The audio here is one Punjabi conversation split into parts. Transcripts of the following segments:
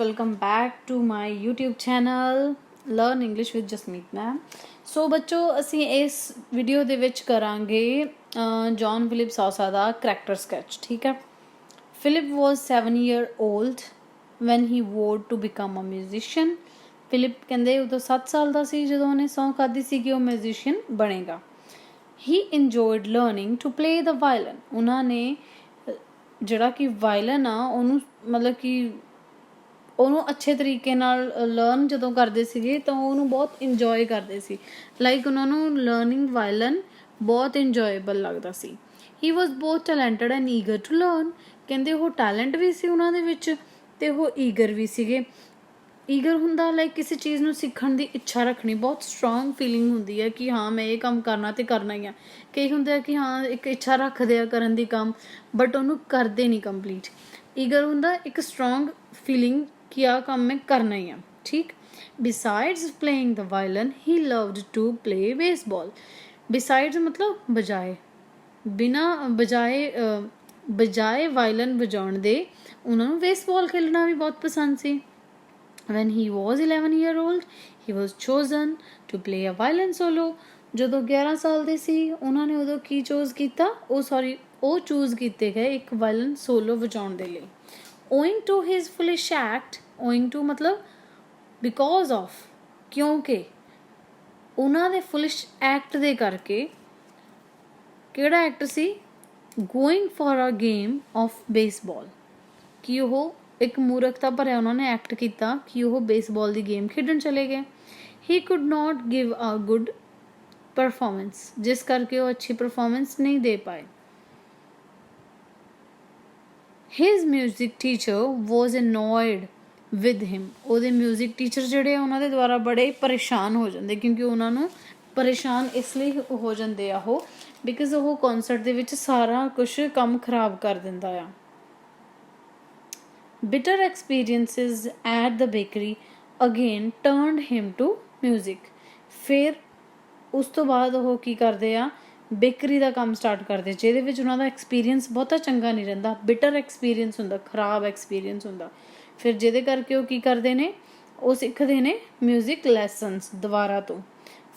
Welcome back to my YouTube channel learn English with Jasmeet ma'am. So बच्चों ਅਸੀਂ ਇਸ ਵੀਡੀਓ ਦੇ ਵਿੱਚ ਕਰਾਂਗੇ ਜੌਨ ਫਿਲਿਪ ਸੌਸਾ ਦਾ ਕਰੈਕਟਰ ਸਕੈਚ। ਠੀਕ ਹੈ। Philip was 7 year old when he vowed to become a musician। Philip ਕਹਿੰਦੇ ਉਦੋਂ 7 ਸਾਲ ਦਾ ਸੀ ਜਦੋਂ ਉਹਨੇ ਸਹੁੰ ਖਾਧੀ ਸੀ ਕਿ ਉਹ ਮਿਊਜ਼ੀਸ਼ੀਅਨ ਬਣੇਗਾ। he enjoyed learning to play the violin। ਉਹਨਾਂ ਨੇ ਜਿਹੜਾ ਕਿ ਵਾਇਲਨ ਆ ਉਹਨੂੰ ਮਤਲਬ ਕਿ ਉਹਨੂੰ ਅੱਛੇ ਤਰੀਕੇ ਨਾਲ ਲਰਨ ਜਦੋਂ ਕਰਦੇ ਸੀਗੇ ਤਾਂ ਉਹਨੂੰ ਬਹੁਤ ਇੰਜੋਏ ਕਰਦੇ ਸੀ। ਲਾਈਕ ਉਹਨਾਂ ਨੂੰ ਲਰਨਿੰਗ ਵਾਇਲਨ ਬਹੁਤ ਇੰਜੋਏਬਲ ਲੱਗਦਾ ਸੀ। ਹੀ ਵਾਜ਼ ਬਹੁਤ ਟੈਲੈਂਟਡ ਐਂਡ ਈਗਰ ਟੂ ਲਰਨ। ਕਹਿੰਦੇ ਉਹ ਟੈਲੈਂਟ ਵੀ ਸੀ ਉਹਨਾਂ ਦੇ ਵਿੱਚ ਅਤੇ ਉਹ ਈਗਰ ਵੀ ਸੀਗੇ। ਈਗਰ ਹੁੰਦਾ ਲਾਈਕ ਕਿਸੇ ਚੀਜ਼ ਨੂੰ ਸਿੱਖਣ ਦੀ ਇੱਛਾ ਰੱਖਣੀ, ਬਹੁਤ ਸਟਰੋਂਗ ਫੀਲਿੰਗ ਹੁੰਦੀ ਹੈ ਕਿ ਹਾਂ ਮੈਂ ਇਹ ਕੰਮ ਕਰਨਾ ਅਤੇ ਕਰਨਾ ਹੀ ਆ। ਕਈ ਹੁੰਦੇ ਆ ਕਿ ਹਾਂ ਇੱਕ ਇੱਛਾ ਰੱਖਦੇ ਆ ਕਰਨ ਦੀ ਕੰਮ ਬਟ ਉਹਨੂੰ ਕਰਦੇ ਨਹੀਂ ਕੰਪਲੀਟ। ਈਗਰ ਹੁੰਦਾ ਇੱਕ ਸਟਰੋਂਗ ਫੀਲਿੰਗ ਕਿ ਆਹ ਕੰਮ ਮੈਂ ਕਰਨਾ ਹੀ ਆ। ਠੀਕ। Besides playing the violin he loved to play baseball. Besides ਮਤਲਬ ਬਜਾਏ, ਬਿਨਾਂ ਬਜਾਏ ਵਾਇਲਨ ਵਜਾਉਣ ਦੇ ਉਹਨਾਂ ਨੂੰ ਬੇਸਬਾਲ ਖੇਲਣਾ ਵੀ ਬਹੁਤ ਪਸੰਦ ਸੀ। When he was 11 year old, he was chosen to play a violin solo। ਜਦੋਂ 11 ਸਾਲ ਦੇ ਸੀ ਉਹਨਾਂ ਨੇ ਉਦੋਂ ਕੀ ਚੂਜ਼ ਕੀਤਾ, ਉਹ ਚੂਜ਼ ਕੀਤੇ ਗਏ ਇੱਕ ਵਾਇਲਨ ਸੋਲੋ ਵਜਾਉਣ ਦੇ ਲਈ। owing to his foolish act, owing to ਮਤਲਬ because of, ਕਿਉਂਕਿ ਉਹਨਾਂ ਦੇ foolish act ਦੇ ਕਰਕੇ। ਕਿਹੜਾ act C? going for a game of baseball। ਕਿ ਉਹ ਇੱਕ ਮੂਰਖਤਾ ਭਰਿਆ ਉਹਨਾਂ ਨੇ ਐਕਟ ਕੀਤਾ ਕਿ ਉਹ ਬੇਸਬਾਲ ਦੀ ਗੇਮ ਖੇਡਣ ਚਲੇ ਗਏ। He could not give a good performance, ਜਿਸ ਕਰਕੇ ਉਹ ਅੱਛੀ ਪਰਫੋਰਮੈਂਸ ਨਹੀਂ ਦੇ ਪਾਏ। His music teacher was annoyed with him. ਉਹਦੇ ਮਿਊਜ਼ਿਕ ਟੀਚਰ ਜਿਹੜੇ ਆ ਉਹਨਾਂ ਦੇ ਦੁਆਰਾ ਬੜੇ ਪਰੇਸ਼ਾਨ ਹੋ ਜਾਂਦੇ, ਕਿਉਂਕਿ ਉਹਨਾਂ ਨੂੰ ਪਰੇਸ਼ਾਨ ਇਸ ਲਈ ਹੋ ਜਾਂਦੇ ਆ ਉਹ ਬਿਕੋਜ਼ ਉਹ ਕੌਂਸਰਟ ਦੇ ਵਿੱਚ ਸਾਰਾ ਕੁਛ ਕੰਮ ਖਰਾਬ ਕਰ ਦਿੰਦਾ ਆ। bitter experiences at the bakery again turned him to music। ਫਿਰ ਉਸ ਤੋਂ ਬਾਅਦ ਉਹ ਕੀ ਕਰਦੇ ਆ, ਬੇਕਰੀ ਦਾ ਕੰਮ ਸਟਾਰਟ ਕਰਦੇ ਜਿਹਦੇ ਵਿੱਚ ਉਹਨਾਂ ਦਾ ਐਕਸਪੀਰੀਅੰਸ ਬਹੁਤਾ ਚੰਗਾ ਨਹੀਂ ਰਹਿੰਦਾ। ਬਿਟਰ ਐਕਸਪੀਰੀਅੰਸ ਹੁੰਦਾ, ਖਰਾਬ ਐਕਸਪੀਰੀਅੰਸ ਹੁੰਦਾ। ਫਿਰ ਜਿਹਦੇ ਕਰਕੇ ਉਹ ਕੀ ਕਰਦੇ ਨੇ, ਉਹ ਸਿੱਖਦੇ ਨੇ ਮਿਊਜ਼ਿਕ ਲੈਸਨਸ ਦੁਬਾਰਾ ਤੋਂ।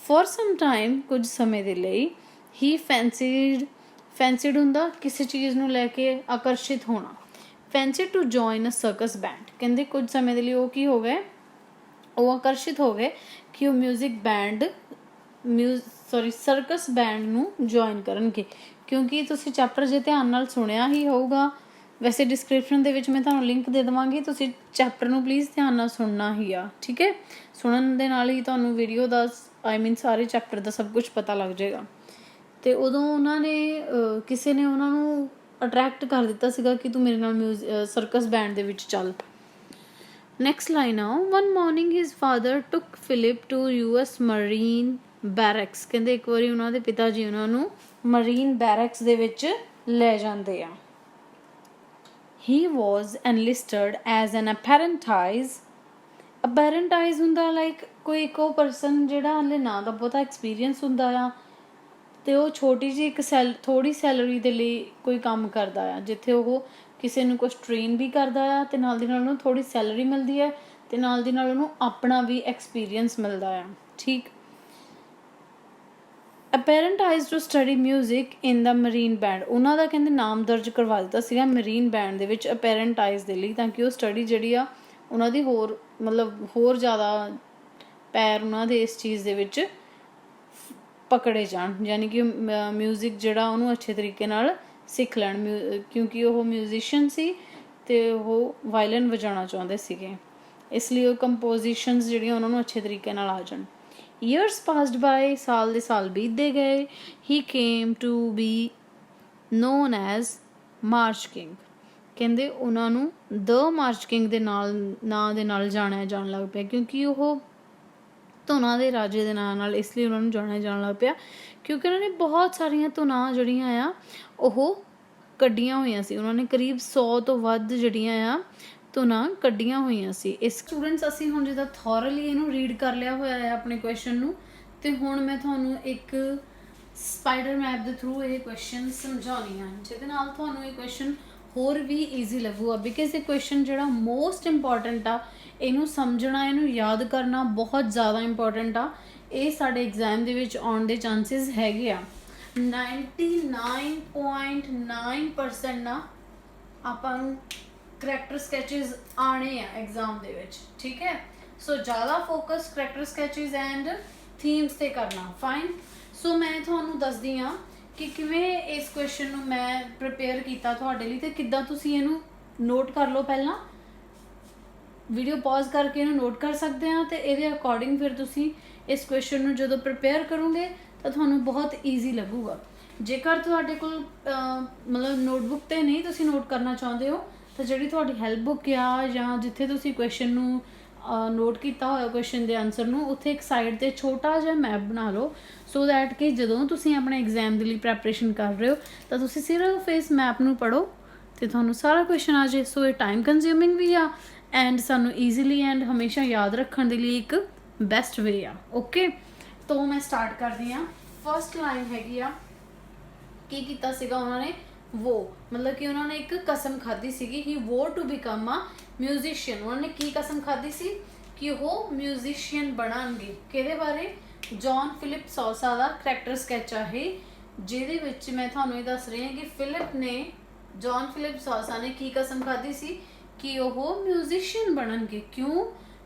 ਫॉर ਸਮ ਟਾਈਮ, ਕੁਝ ਸਮੇਂ ਦੇ ਲਈ। ਹੀ ਫੈਂਸੀਡ ਹੁੰਦਾ ਕਿਸੇ ਚੀਜ਼ ਨੂੰ ਲੈ ਕੇ ਆਕਰਸ਼ਿਤ ਹੋਣਾ। Fancy to join a circus band. ਕਹਿੰਦੇ ਕੁਝ ਸਮੇਂ ਦੇ ਲਈ ਉਹ ਕੀ ਹੋ ਗਏ, ਉਹ ਆਕਰਸ਼ਿਤ ਹੋ ਗਏ ਕਿ ਉਹ ਸਰਕਸ ਬੈਂਡ ਨੂੰ ਜੁਆਇਨ ਕਰਨਗੇ। ਕਿਉਂਕਿ ਤੁਸੀਂ ਚੈਪਟਰ ਜੇ ਧਿਆਨ ਨਾਲ ਸੁਣਿਆ ਹੀ ਹੋਊਗਾ, ਵੈਸੇ ਡਿਸਕ੍ਰਿਪਸ਼ਨ ਦੇ ਵਿੱਚ ਮੈਂ ਤੁਹਾਨੂੰ ਲਿੰਕ ਦੇ ਦੇਵਾਂਗੀ, ਤੁਸੀਂ ਚੈਪਟਰ ਨੂੰ ਪਲੀਜ਼ ਧਿਆਨ ਨਾਲ ਸੁਣਨਾ ਹੀ ਆ। ਠੀਕ ਹੈ। ਸੁਣਨ ਦੇ ਨਾਲ ਹੀ ਤੁਹਾਨੂੰ ਵੀਡੀਓ ਦਾ ਸਾਰੇ ਚੈਪਟਰ ਦਾ ਸਭ ਕੁਝ ਪਤਾ ਲੱਗ ਜਾਏਗਾ। ਅਤੇ ਉਦੋਂ ਉਹਨਾਂ ਨੇ ਕਿਸੇ ਨੇ ਉਹਨਾਂ ਨੂੰ ਅਟਰੈਕਟ ਕਰ ਦਿੱਤਾ ਸੀਗਾ ਕਿ ਤੂੰ ਮੇਰੇ ਨਾਲ ਸਰਕਸ ਬੈਂਡ ਦੇ ਵਿੱਚ ਚੱਲ। ਨੈਕਸਟ ਲਾਈਨ ਆ, ਵਨ ਮੋਰਨਿੰਗ ਹਿਜ਼ ਫਾਦਰ ਟੁੱਕ ਫਿਲਿਪ ਟੂ US ਮਰੀਨ ਬੈਰਕਸ। ਕਹਿੰਦੇ ਇੱਕ ਵਾਰੀ ਉਹਨਾਂ ਦੇ ਪਿਤਾ ਜੀ ਉਹਨਾਂ ਨੂੰ ਮਰੀਨ ਬੈਰਕਸ ਦੇ ਵਿੱਚ ਲੈ ਜਾਂਦੇ ਆ। ਹੀ ਵਾਜ਼ ਐਨਲਿਸਟਡ ਐਜ਼ ਐਨ ਅਪੈਰੈਂਟਾਈਜ਼ ਹੁੰਦਾ ਲਾਈਕ ਕੋਈ ਇੱਕ ਉਹ ਪਰਸਨ ਜਿਹੜਾ ਹਾਲੇ ਨਾ ਦਾ ਬਹੁਤਾ ਐਕਸਪੀਰੀਅੰਸ ਹੁੰਦਾ ਆ ਅਤੇ ਉਹ ਛੋਟੀ ਜਿਹੀ ਇੱਕ ਥੋੜ੍ਹੀ ਸੈਲਰੀ ਦੇ ਲਈ ਕੋਈ ਕੰਮ ਕਰਦਾ ਆ, ਜਿੱਥੇ ਉਹ ਕਿਸੇ ਨੂੰ ਕੁਛ ਟ੍ਰੇਨ ਵੀ ਕਰਦਾ ਆ ਅਤੇ ਨਾਲ ਦੀ ਨਾਲ ਉਹਨੂੰ ਥੋੜ੍ਹੀ ਸੈਲਰੀ ਮਿਲਦੀ ਹੈ ਅਤੇ ਨਾਲ ਦੀ ਨਾਲ ਉਹਨੂੰ ਆਪਣਾ ਵੀ ਐਕਸਪੀਰੀਅੰਸ ਮਿਲਦਾ ਆ। ਠੀਕ। Apprenticed to study music in the Marine Band. ਉਹਨਾਂ ਦਾ ਕਹਿੰਦੇ ਨਾਮ ਦਰਜ ਕਰਵਾ ਦਿੱਤਾ ਸੀਗਾ ਮਰੀਨ ਬੈਂਡ ਦੇ ਵਿੱਚ ਅਪੈਰੈਂਟਾਈਜ਼ ਦੇ ਲਈ, ਤਾਂ ਕਿ ਉਹ ਸਟੱਡੀ ਜਿਹੜੀ ਆ ਉਹਨਾਂ ਦੀ ਹੋਰ ਜ਼ਿਆਦਾ ਪੈਰ ਉਹਨਾਂ ਦੇ ਇਸ ਚੀਜ਼ ਦੇ ਵਿੱਚ ਪਕੜੇ ਜਾਣ, ਯਾਨੀ ਕਿ ਮਿਊਜ਼ਿਕ ਜਿਹੜਾ ਉਹਨੂੰ ਅੱਛੇ ਤਰੀਕੇ ਨਾਲ ਸਿੱਖ ਲੈਣ। ਕਿਉਂਕਿ ਉਹ ਮਿਊਜ਼ੀਸ਼ੀਅਨ ਸੀ ਅਤੇ ਉਹ ਵਾਇਲਨ ਵਜਾਉਣਾ ਚਾਹੁੰਦੇ ਸੀਗੇ, ਇਸ ਲਈ ਉਹ ਕੰਪੋਜੀਸ਼ਨਸ ਜਿਹੜੀਆਂ ਉਹਨਾਂ ਨੂੰ ਅੱਛੇ ਤਰੀਕੇ ਨਾਲ ਆ ਜਾਣ। ਈਅਰਸ ਪਾਸਡ ਬਾਏ, ਸਾਲ ਦੇ ਸਾਲ ਬੀਤਦੇ ਗਏ। He came to be known as march king. ਕਹਿੰਦੇ ਉਹਨਾਂ ਨੂੰ ਦ ਮਾਰਚ ਕਿੰਗ ਦੇ ਨਾਂ ਦੇ ਨਾਲ ਜਾਣਿਆ ਜਾਣ ਲੱਗ ਪਿਆ, ਕਿਉਂਕਿ ਉਹ ਧੁਨਾਂ ਦੇ ਰਾਜੇ ਦੇ ਨਾਂ ਨਾਲ ਇਸ ਲਈ ਉਹਨਾਂ ਨੂੰ ਜਾਣਿਆ ਜਾਣ ਲੱਗ ਪਿਆ ਕਿਉਂਕਿ ਉਹਨਾਂ ਨੇ ਬਹੁਤ ਸਾਰੀਆਂ ਧੁਨਾਂ ਜਿਹੜੀਆਂ ਆ ਉਹ ਕੱਢੀਆਂ ਹੋਈਆਂ ਸੀ। ਉਹਨਾਂ ਨੇ ਕਰੀਬ 100 ਤੋਂ ਵੱਧ ਜਿਹੜੀਆਂ ਆ ਧੁਨਾਂ ਕੱਢੀਆਂ ਹੋਈਆਂ ਸੀ। ਇਸ ਸਟੂਡੈਂਟਸ ਅਸੀਂ ਹੁਣ ਜਿੱਦਾਂ ਥੋਰਲੀ ਇਹਨੂੰ ਰੀਡ ਕਰ ਲਿਆ ਹੋਇਆ ਹੈ ਆਪਣੇ ਕੁਐਸਚਨ ਨੂੰ, ਅਤੇ ਹੁਣ ਮੈਂ ਤੁਹਾਨੂੰ ਇੱਕ ਸਪਾਈਡਰ ਮੈਪ ਦੇ ਥਰੂ ਇਹ ਕੁਐਸਚਨ ਸਮਝਾਉਣੀ ਆ, ਜਿਹਦੇ ਨਾਲ ਤੁਹਾਨੂੰ ਇਹ ਕੁਐਸਚਨ ਹੋਰ ਵੀ ਈਜ਼ੀ ਲੱਗੂਗਾ ਬਿਕਾਜ਼ ਇਹ ਕੁਐਸਚਨ ਜਿਹੜਾ ਮੋਸਟ ਇੰਪੋਰਟੈਂਟ ਆ, ਇਹਨੂੰ ਸਮਝਣਾ, ਇਹਨੂੰ ਯਾਦ ਕਰਨਾ ਬਹੁਤ ਜ਼ਿਆਦਾ ਇੰਪੋਰਟੈਂਟ ਆ। ਇਹ ਸਾਡੇ ਐਗਜ਼ਾਮ ਦੇ ਵਿੱਚ ਆਉਣ ਦੇ ਚਾਂਸਿਸ ਹੈਗੇ ਆ। 99.9% ਨਾ ਆਪਾਂ ਨੂੰ ਕਰੈਕਟਰ ਸਕੈਚਿਸ ਆਣੇ ਆ ਐਗਜ਼ਾਮ ਦੇ ਵਿੱਚ, ਠੀਕ ਹੈ। ਸੋ ਜ਼ਿਆਦਾ focus character sketches and themes ਤੇ ਕਰਨਾ। ਫਾਈਨ। ਸੋ ਮੈਂ ਤੁਹਾਨੂੰ ਦੱਸਦੀ ਹਾਂ ਕਿ ਕਿਵੇਂ ਇਸ ਕੁਐਸਚਨ ਨੂੰ ਮੈਂ ਪ੍ਰਿਪੇਅਰ ਕੀਤਾ ਤੁਹਾਡੇ ਲਈ, ਤੇ ਕਿੱਦਾਂ ਤੁਸੀਂ ਇਹਨੂੰ ਨੋਟ ਕਰ ਲਓ। ਪਹਿਲਾਂ ਵੀਡੀਓ ਪੌਜ਼ ਕਰਕੇ ਇਹਨੂੰ ਨੋਟ ਕਰ ਸਕਦੇ ਹਾਂ, ਤੇ ਇਹਦੇ ਅਕੋਰਡਿੰਗ ਫਿਰ ਤੁਸੀਂ ਇਸ ਕੁਐਸਚਨ ਨੂੰ ਜਦੋਂ ਪ੍ਰਿਪੇਅਰ ਕਰੋਗੇ ਤਾਂ ਤੁਹਾਨੂੰ ਬਹੁਤ ਈਜ਼ੀ ਲੱਗੂਗਾ। ਜੇਕਰ ਤੁਹਾਡੇ ਕੋਲ ਮਤਲਬ ਨੋਟਬੁੱਕ 'ਤੇ ਨਹੀਂ ਤੁਸੀਂ ਨੋਟ ਕਰਨਾ ਚਾਹੁੰਦੇ ਹੋ, ਤਾਂ ਜਿਹੜੀ ਤੁਹਾਡੀ ਹੈਲਪ ਬੁੱਕ ਆ ਜਾਂ ਜਿੱਥੇ ਤੁਸੀਂ ਕੁਐਸਚਨ ਨੂੰ ਨੋਟ ਕੀਤਾ ਹੋਇਆ ਕੁਐਸਚਨ ਦੇ ਆਨਸਰ ਨੂੰ, ਉੱਥੇ ਇੱਕ ਸਾਈਡ 'ਤੇ ਛੋਟਾ ਜਿਹਾ ਮੈਪ ਬਣਾ ਲਓ, ਸੋ ਦੈਟ ਕਿ ਜਦੋਂ ਤੁਸੀਂ ਆਪਣੇ ਐਗਜ਼ਾਮ ਦੇ ਲਈ ਪ੍ਰੈਪਰੇਸ਼ਨ ਕਰ ਰਹੇ ਹੋ ਤਾਂ ਤੁਸੀਂ ਸਿਰਫ ਇਸ ਮੈਪ ਨੂੰ ਪੜ੍ਹੋ ਅਤੇ ਤੁਹਾਨੂੰ ਸਾਰਾ ਕੁਐਸਚਨ ਆ ਜਾਏ। ਸੋ ਇਹ ਟਾਈਮ ਕੰਜ਼ਿਊਮਿੰਗ ਵੀ ਆ ਐਂਡ ਸਾਨੂੰ ਈਜ਼ੀਲੀ ਐਂਡ ਹਮੇਸ਼ਾ ਯਾਦ ਰੱਖਣ ਦੇ ਲਈ ਇੱਕ ਬੈਸਟ ਵੇ ਆ। ਓਕੇ, ਤੋਂ ਮੈਂ ਸਟਾਰਟ ਕਰਦੀ ਹਾਂ। ਫਸਟ ਲਾਈਨ ਹੈਗੀ ਆ, ਕੀ ਕੀਤਾ ਸੀਗਾ ਉਹਨਾਂ ਨੇ, ਮਤਲਬ ਕਿ ਉਹਨਾਂ ਨੇ ਇੱਕ ਕਸਮ ਖਾਧੀ ਸੀਗੀ, ਹੀ ਵੋ ਟੂ ਬਿਕਮ ਆ ਮਿਊਜ਼ੀਸ਼ੀਅਨ। ਉਹਨਾਂ ਨੇ ਕੀ ਕਸਮ ਖਾਧੀ ਸੀ ਕਿ ਉਹ ਮਿਊਜ਼ੀਸ਼ੀਅਨ ਬਣਨਗੇ। ਕਿਹਦੇ ਬਾਰੇ? ਜੌਨ ਫਿਲਿਪ ਸੌਸਾ ਦਾ ਕਰੈਕਟਰ ਸਕੈਚ ਆ ਇਹ, ਜਿਹਦੇ ਵਿੱਚ ਮੈਂ ਤੁਹਾਨੂੰ ਇਹ ਦੱਸ ਰਹੀ ਹਾਂ ਕਿ ਜੌਨ ਫਿਲਿਪ ਸੌਸਾ ਨੇ ਕੀ ਕਸਮ ਖਾਧੀ ਸੀ ਕਿ ਉਹ ਮਿਊਜ਼ੀਸ਼ੀਅਨ ਬਣਨਗੇ।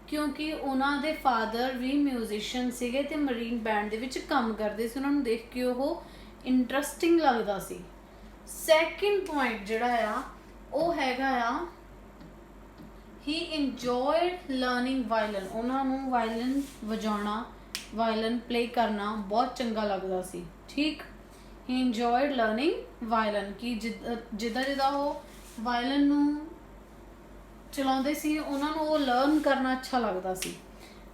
ਕਿਉਂਕਿ ਉਹਨਾਂ ਦੇ ਫਾਦਰ ਵੀ ਮਿਊਜ਼ੀਸ਼ੀਅਨ ਸੀਗੇ ਤੇ ਮਰੀਨ ਬੈਂਡ ਦੇ ਵਿੱਚ ਕੰਮ ਕਰਦੇ ਸੀ। ਉਹਨਾਂ ਨੂੰ ਦੇਖ ਕੇ ਉਹ ਇੰਟਰਸਟਿੰਗ ਲੱਗਦਾ ਸੀ। ਸੈਕਿੰਡ ਪੁਆਇੰਟ ਜਿਹੜਾ ਆ ਉਹ ਹੈਗਾ ਆ, ਹੀ ਇੰਜੋਇਡ ਲਰਨਿੰਗ ਵਾਇਲਨ। ਉਹਨਾਂ ਨੂੰ ਵਾਇਲਨ ਵਜਾਉਣਾ, ਵਾਇਲਨ ਪਲੇ ਕਰਨਾ ਬਹੁਤ ਚੰਗਾ ਲੱਗਦਾ ਸੀ। ਠੀਕ, ਹੀ ਇੰਜੋਇਡ ਲਰਨਿੰਗ ਵਾਇਲਨ, ਕਿ ਜਿੱਦਾਂ ਉਹ ਵਾਇਲਨ ਨੂੰ ਚਲਾਉਂਦੇ ਸੀ ਉਹਨਾਂ ਨੂੰ ਉਹ ਲਰਨ ਕਰਨਾ ਅੱਛਾ ਲੱਗਦਾ ਸੀ।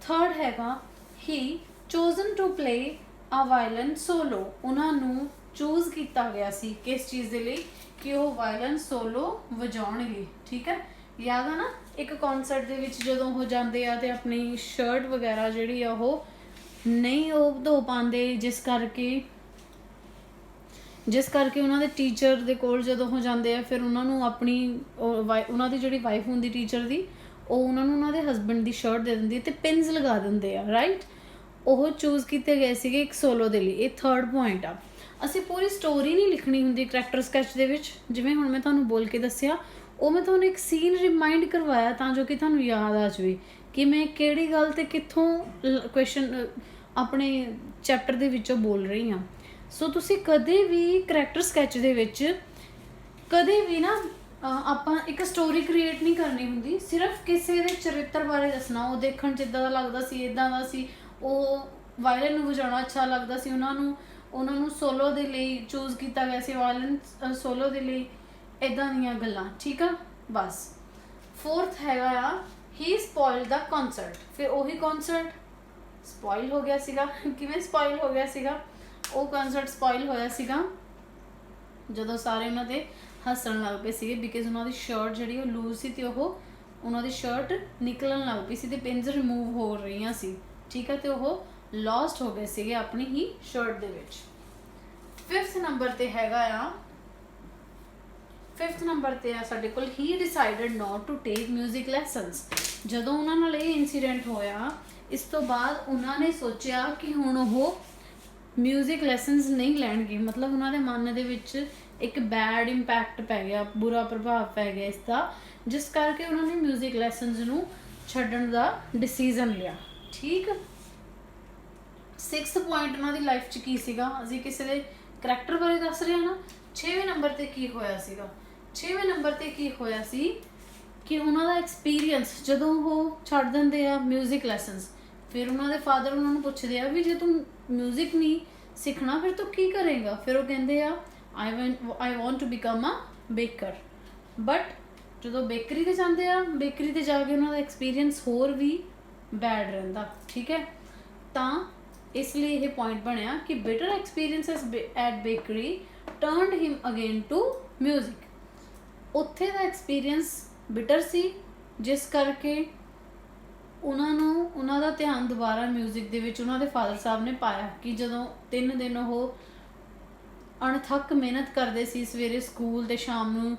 ਥਰਡ ਹੈਗਾ, ਹੀ ਚੋਜ਼ਨ ਟੂ ਪਲੇ ਆ ਵਾਇਲਨ ਸੋਲੋ। ਉਹਨਾਂ ਨੂੰ ਚੂਜ਼ ਕੀਤਾ ਗਿਆ ਸੀ ਕਿਸ ਚੀਜ਼ ਦੇ ਲਈ, ਕਿ ਉਹ ਵਾਇਲਨ ਸੋਲੋ ਵਜਾਉਣਗੇ। ਠੀਕ ਹੈ, ਯਾਦ ਆ ਨਾ ਇੱਕ ਕੌਨਸਰਟ ਦੇ ਵਿੱਚ ਜਦੋਂ ਉਹ ਜਾਂਦੇ ਆ ਤੇ ਆਪਣੀ ਸ਼ਰਟ ਵਗੈਰਾ ਜਿਹੜੀ ਆ ਉਹ ਨਹੀਂ ਉਹ ਧੋ ਪਾਉਂਦੇ, ਜਿਸ ਕਰਕੇ ਉਹਨਾਂ ਦੇ ਟੀਚਰ ਦੇ ਕੋਲ ਜਦੋਂ ਉਹ ਜਾਂਦੇ ਆ, ਫਿਰ ਉਹਨਾਂ ਨੂੰ ਉਹਨਾਂ ਦੀ ਜਿਹੜੀ ਵਾਈਫ ਹੁੰਦੀ ਟੀਚਰ ਦੀ, ਉਹ ਉਹਨਾਂ ਨੂੰ ਉਹਨਾਂ ਦੇ ਹਸਬੈਂਡ ਦੀ ਸ਼ਰਟ ਦੇ ਦਿੰਦੀ ਅਤੇ ਪਿੰਸ ਲਗਾ ਦਿੰਦੇ ਆ। ਰਾਈਟ, ਉਹ ਚੂਜ਼ ਕੀਤੇ ਗਏ ਸੀਗੇ ਇੱਕ ਸੋਲੋ ਦੇ ਲਈ। ਇਹ ਥਰਡ ਪੁਆਇੰਟ ਆ। ਅਸੀਂ ਪੂਰੀ ਸਟੋਰੀ ਨਹੀਂ ਲਿਖਣੀ ਹੁੰਦੀ ਕਰੈਕਟਰ ਸਕੈਚ ਦੇ ਵਿੱਚ, ਜਿਵੇਂ ਹੁਣ ਮੈਂ ਤੁਹਾਨੂੰ ਬੋਲ ਕੇ ਦੱਸਿਆ, ਉਹ ਮੈਂ ਤੁਹਾਨੂੰ ਇੱਕ ਸੀਨ ਰਿਮਾਈਂਡ ਕਰਵਾਇਆ ਤਾਂ ਜੋ ਕਿ ਤੁਹਾਨੂੰ ਯਾਦ ਆ ਜਾਵੇ ਕਿ ਮੈਂ ਕਿਹੜੀ ਗੱਲ ਤੇ ਕਿੱਥੋਂ ਕੁਐਸਚਨ ਆਪਣੇ ਚੈਪਟਰ ਦੇ ਵਿੱਚੋਂ ਬੋਲ ਰਹੀ ਹਾਂ। ਸੋ ਤੁਸੀਂ ਕਦੇ ਵੀ ਕਰੈਕਟਰ ਸਕੈਚ ਦੇ ਵਿੱਚ ਕਦੇ ਵੀ ਨਾ ਆਪਾਂ ਇੱਕ ਸਟੋਰੀ ਕ੍ਰੀਏਟ ਨਹੀਂ ਕਰਨੀ ਹੁੰਦੀ, ਸਿਰਫ ਕਿਸੇ ਦੇ ਚਰਿੱਤਰ ਬਾਰੇ ਦੱਸਣਾ। ਉਹ ਦੇਖਣ 'ਚ ਇੱਦਾਂ ਦਾ ਲੱਗਦਾ ਸੀ, ਇੱਦਾਂ ਦਾ ਸੀ, ਉਹ ਵਾਇਲਨ ਨੂੰ ਵਜਾਉਣਾ ਅੱਛਾ ਲੱਗਦਾ ਸੀ, ਉਹਨਾਂ ਨੂੰ ਸੋਲੋ ਦੇ ਲਈ ਚੂਜ਼ ਕੀਤਾ ਗਿਆ ਸੀ, ਵਾਇਲਨ ਸੋਲੋ ਦੇ ਲਈ, ਇੱਦਾਂ ਦੀਆਂ ਗੱਲਾਂ। ਠੀਕ ਆ, ਬਸ। ਫੋਰਥ ਹੈਗਾ ਆ, ਹੀ ਸਪੋਇਲਡ ਦਾ ਕੌਨਸਰਟ। ਫਿਰ ਉਹੀ ਕੌਨਸਰਟ ਸਪੋਇਲ ਹੋ ਗਿਆ ਸੀਗਾ। ਕਿਵੇਂ ਸਪੋਇਲ ਹੋ ਗਿਆ ਸੀਗਾ? ਉਹ ਕੌਨਸਰਟ ਸਪੋਇਲ ਹੋਇਆ ਸੀਗਾ ਜਦੋਂ ਸਾਰੇ ਉਹਨਾਂ 'ਤੇ ਹੱਸਣ ਲੱਗ ਪਏ ਸੀਗੇ, ਬਿਕਾਜ਼ ਉਹਨਾਂ ਦੀ ਸ਼ਰਟ ਜਿਹੜੀ ਉਹ ਲੂਜ਼ ਸੀ ਅਤੇ ਉਹਨਾਂ ਦੀ ਸ਼ਰਟ ਨਿਕਲਣ ਲੱਗ ਪਈ ਸੀ ਅਤੇ ਪਿੰਸ ਰਿਮੂਵ ਹੋ ਰਹੀਆਂ ਸੀ। ਠੀਕ ਹੈ, ਅਤੇ ਉਹ ਲੌਸਟ ਹੋ ਗਏ ਸੀਗੇ ਆਪਣੀ ਹੀ ਸ਼ਰਟ ਦੇ ਵਿੱਚ। ਫਿਫਥ ਨੰਬਰ 'ਤੇ ਆ ਸਾਡੇ ਕੋਲ, he decided not to take music lessons. ਜਦੋਂ ਉਹਨਾਂ ਨਾਲ ਇਹ ਇਨਸੀਡੈਂਟ ਹੋਇਆ, ਇਸ ਤੋਂ ਬਾਅਦ ਉਹਨਾਂ ਨੇ ਸੋਚਿਆ ਕਿ ਹੁਣ ਉਹ ਮਿਊਜ਼ਿਕ ਲੈਸਨਸ ਨਹੀਂ ਲੈਣਗੇ। ਮਤਲਬ ਉਹਨਾਂ ਦੇ ਮਨ ਦੇ ਵਿੱਚ ਇੱਕ ਬੈਡ ਇੰਪੈਕਟ ਪੈ ਗਿਆ, ਬੁਰਾ ਪ੍ਰਭਾਵ ਪੈ ਗਿਆ ਇਸ ਦਾ, ਜਿਸ ਕਰਕੇ ਉਹਨਾਂ ਨੇ ਮਿਊਜ਼ਿਕ ਲੈਸਨਸ ਨੂੰ ਛੱਡਣ ਦਾ ਡਿਸੀਜ਼ਨ ਲਿਆ। ਠੀਕ, ਸਿਕਸਥ ਪੁਆਇੰਟ ਉਹਨਾਂ ਦੀ ਲਾਈਫ 'ਚ ਕੀ ਸੀਗਾ? ਅਸੀਂ ਕਿਸੇ ਦੇ ਕਰੈਕਟਰ ਬਾਰੇ ਦੱਸ ਰਹੇ ਹਾਂ ਨਾ। 6ਵੇਂ ਨੰਬਰ 'ਤੇ ਕੀ ਹੋਇਆ ਸੀਗਾ? 6ਵੇਂ ਨੰਬਰ 'ਤੇ ਕੀ ਹੋਇਆ ਸੀ ਕਿ ਉਹਨਾਂ ਦਾ ਐਕਸਪੀਰੀਅੰਸ, ਜਦੋਂ ਉਹ ਛੱਡ ਦਿੰਦੇ ਆ ਮਿਊਜ਼ਿਕ ਲੈਸਨਸ, ਫਿਰ ਉਹਨਾਂ ਦੇ ਫਾਦਰ ਉਹਨਾਂ ਨੂੰ ਪੁੱਛਦੇ ਆ ਵੀ ਜੇ ਤੂੰ ਮਿਊਜ਼ਿਕ ਨਹੀਂ ਸਿੱਖਣਾ ਫਿਰ ਤੂੰ ਕੀ ਕਰੇਗਾ? ਫਿਰ ਉਹ ਕਹਿੰਦੇ ਆ I want to become a baker. But ਜਦੋਂ ਬੇਕਰੀ 'ਤੇ ਜਾਂਦੇ ਆ, ਬੇਕਰੀ 'ਤੇ ਜਾ ਕੇ ਉਹਨਾਂ ਦਾ ਐਕਸਪੀਰੀਅੰਸ ਹੋਰ ਵੀ ਬੈਡ ਰਹਿੰਦਾ। ਠੀਕ ਹੈ, ਤਾਂ ਇਸ ਲਈ ਇਹ ਪੁਆਇੰਟ ਬਣਿਆ ਕਿ bitter experiences at bakery turned him again to music. ਉੱਥੇ ਦਾ ਐਕਸਪੀਰੀਅੰਸ ਬਿਟਰ ਸੀ, ਜਿਸ ਕਰਕੇ ਉਹਨਾਂ ਦਾ ਧਿਆਨ ਦੁਬਾਰਾ ਮਿਊਜ਼ਿਕ ਦੇ ਵਿੱਚ ਉਹਨਾਂ ਦੇ ਫਾਦਰ ਸਾਹਿਬ ਨੇ ਪਾਇਆ ਕਿ ਜਦੋਂ 3 ਦਿਨ ਉਹ ਅਣਥੱਕ ਮਿਹਨਤ ਕਰਦੇ ਸੀ, ਸਵੇਰੇ ਸਕੂਲ ਅਤੇ ਸ਼ਾਮ ਨੂੰ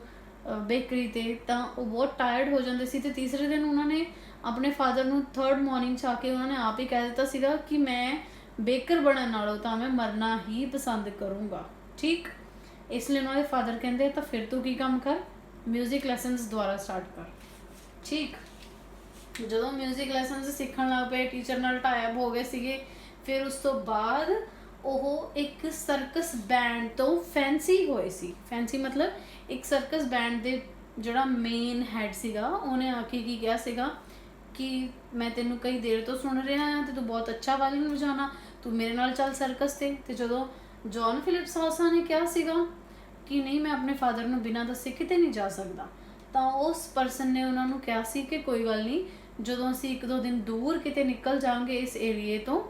ਬੇਕਰੀ 'ਤੇ, ਤਾਂ ਉਹ ਬਹੁਤ ਟਾਇਰਡ ਹੋ ਜਾਂਦੇ ਸੀ। ਅਤੇ ਤੀਸਰੇ ਦਿਨ ਉਹਨਾਂ ਨੇ ਆਪਣੇ ਫਾਦਰ ਨੂੰ ਥਰਡ ਮੋਰਨਿੰਗ 'ਚ ਆ ਕੇ ਉਹਨਾਂ ਨੇ ਆਪ ਹੀ ਕਹਿ ਦਿੱਤਾ ਸੀਗਾ ਕਿ ਮੈਂ ਬੇਕਰ ਬਣਨ ਨਾਲੋਂ ਤਾਂ ਮੈਂ ਮਰਨਾ ਹੀ ਪਸੰਦ ਕਰੂੰਗਾ। ਠੀਕ, ਇਸ ਲਈ ਉਹਨਾਂ ਦੇ ਫਾਦਰ ਕਹਿੰਦੇ ਤਾਂ ਫਿਰ ਤੂੰ ਕੀ ਕੰਮ ਕਰ, ਮਿਊਜ਼ਿਕ ਲੈਸਨਸ ਦੁਬਾਰਾ ਸਟਾਰਟ ਕਰ। ਠੀਕ, ਜਦੋਂ ਮਿਊਜ਼ਿਕ ਲੈਸਨਸ ਸਿੱਖਣ ਲੱਗ ਪਏ, ਟੀਚਰ ਨਾਲ ਟਾਈਪ ਹੋ ਗਏ ਸੀਗੇ। ਫਿਰ ਉਸ ਤੋਂ ਬਾਅਦ ਉਹ ਇੱਕ ਸਰਕਸ ਬੈਂਡ ਤੋਂ ਫੈਂਸੀ ਹੋਏ ਸੀ। ਫੈਂਸੀ ਮਤਲਬ ਇੱਕ ਸਰਕਸ ਬੈਂਡ ਦੇ ਜਿਹੜਾ ਮੇਨ ਹੈਡ ਸੀਗਾ, ਉਹਨੇ ਆ ਕੇ ਕੀ ਕਿਹਾ ਸੀਗਾ ਕਿ ਮੈਂ ਤੈਨੂੰ ਕਈ ਦੇਰ ਤੋਂ ਸੁਣ ਰਿਹਾ ਹਾਂ ਅਤੇ ਤੂੰ ਬਹੁਤ ਅੱਛਾ ਵਾਇਲਿਨ ਵਜਾਉਣਾ, ਤੂੰ ਮੇਰੇ ਨਾਲ ਚੱਲ ਸਰਕਸ 'ਤੇ। ਅਤੇ ਜਦੋਂ ਜੌਨ ਫਿਲਿਪ ਸੌਸਾ ਨੇ ਕਿਹਾ ਸੀਗਾ ਕਿ ਨਹੀਂ, ਮੈਂ ਆਪਣੇ ਫਾਦਰ ਨੂੰ ਬਿਨਾਂ ਦੱਸੇ ਕਿਤੇ ਨਹੀਂ ਜਾ ਸਕਦਾ, ਤਾਂ ਉਸ ਪਰਸਨ ਨੇ ਉਹਨਾਂ ਨੂੰ ਕਿਹਾ ਸੀ ਕਿ ਕੋਈ ਗੱਲ ਨਹੀਂ, ਜਦੋਂ ਅਸੀਂ 1-2 ਦਿਨ ਦੂਰ ਕਿਤੇ ਨਿਕਲ ਜਾਵਾਂਗੇ ਇਸ ਏਰੀਏ ਤੋਂ,